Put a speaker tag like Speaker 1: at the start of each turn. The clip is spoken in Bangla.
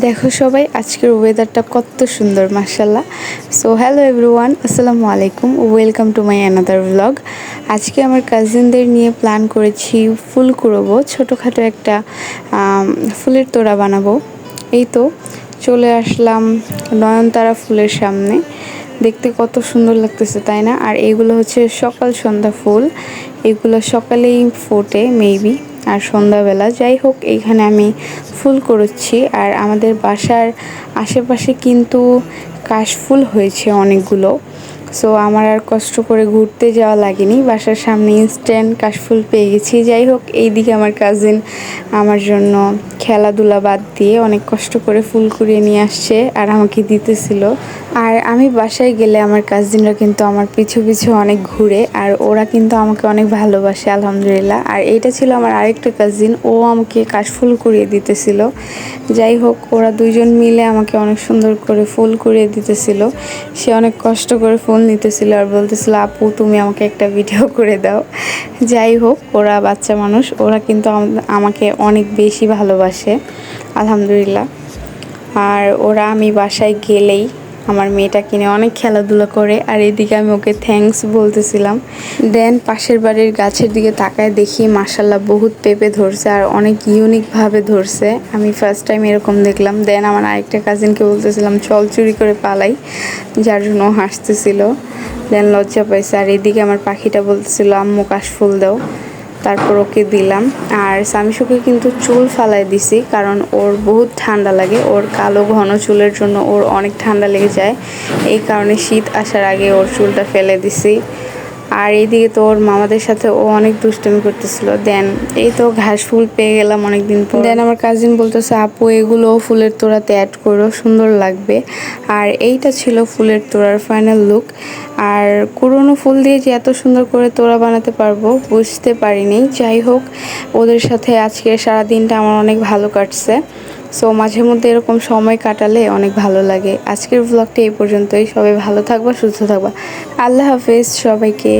Speaker 1: দেখো সবাই আজকের ওয়েদারটা কত সুন্দর মাশাআল্লাহ। সো হ্যালো এভরিওয়ান, আসসালামু আলাইকুম, welcome to my another blog. আজকে আমার কাজিনদের নিয়ে প্ল্যান করেছি ফুল কুড়োবো, ছোটোখাটো একটা ফুলের তোড়া বানাবো। এই তো চলে আসলাম নয়নতারা ফুলের সামনে। দেখতে কত সুন্দর লাগতেছে তাই না? আর এইগুলো হচ্ছে সকাল সন্ধ্যা ফুল, এগুলো সকালেই ফোটে মেবি, আর সন্ধ্যাবেলা। যাই হোক, এইখানে আমি ফুল কুড়োচ্ছি। আর আমাদের বাসার আশেপাশে কিন্তু কাশফুল হয়েছে অনেকগুলো। সো আমার আর কষ্ট করে ঘুরতে যাওয়া লাগেনি, বাসার সামনে ইনস্ট্যান্ট কাশফুল পেয়ে গেছি। যাই হোক, এইদিকে আমার কাজিন আমার জন্য খেলাধুলা বাদ দিয়ে অনেক কষ্ট করে ফুল কুড়িয়ে নিয়ে আসছে আর আমাকে দিতেছিল। আর আমি বাসায় গেলে আমার কাজিনরা কিন্তু আমার পিছু পিছু অনেক ঘুরে, আর ওরা কিন্তু আমাকে অনেক ভালোবাসে আলহামদুলিল্লাহ। আর এইটা ছিল আমার আরেকটা কাজিন, ও আমাকে কাশফুল কুড়িয়ে দিতেছিল। যাই হোক, ওরা দুইজন মিলে আমাকে অনেক সুন্দর করে ফুল কুড়িয়ে দিতেছিল। সে অনেক কষ্ট করে ফুল নিতেছিল আর বলতেছিল, আপু তুমি আমাকে একটা ভিডিও করে দাও। যাই হোক, ওরা বাচ্চা মানুষ, ওরা কিন্তু আমাকে অনেক বেশি ভালোবাসে আলহামদুলিল্লাহ। আর ওরা আমি বাসায় গেলেই আমার মেয়েটা কিনে অনেক খেলাধুলা করে, আর এদিকে আমি ওকে থ্যাঙ্কস বলতেছিলাম। দেন পাশের বাড়ির গাছের দিকে তাকায় দেখি মাশাল্লাহ বহুত পেঁপে ধরছে, আর অনেক ইউনিকভাবে ধরছে। আমি ফার্স্ট টাইম এরকম দেখলাম। দেন আমার আরেকটা কাজিনকে বলতেছিলাম চল চুরি করে পালাই, যার জন্য হাসতেছিল। দেন লজ্জা পাইছে। আর এদিকে আমার পাখিটা বলতেছিল আম্মু কাশফুল দাও, তারপর ওকে দিলাম। আর সামিশুকে কিন্তু চুল ফালাই দিছি, কারণ ওর বহুত ঠান্ডা লাগে, ওর কালো ঘন চুলের জন্য ওর অনেক ঠান্ডা লেগে যায়। এই কারণে শীত আসার আগে ওর চুলটা ফেলে দিছি। আর এইদিকে তো ওর মামাদের সাথে ও অনেক দুষ্টুমি করতেছিল। দেন এই তো ঘাস ফুল পেয়ে গেলাম অনেকদিন পর। দেন আমার কাজিন বলতেছে আপু এগুলো ফুলের তোড়াতে অ্যাড করো, সুন্দর লাগবে। আর এইটা ছিল ফুলের তোড়ার ফাইনাল লুক। আর কুড়োনো ফুল দিয়ে যে এত সুন্দর করে তোড়া বানাতে পারবো বুঝতে পারিনি। যাই হোক, ওদের সাথে আজকে সারা দিনটা আমার অনেক ভালো কাটছে। সো মাঝে মধ্যে এরকম সময় কাটালে অনেক ভালো লাগে। আজকের ব্লগটা এই পর্যন্তই। সবাই ভালো থাকবা, সুস্থ থাকবা। আল্লাহ হাফেজ সবাইকে।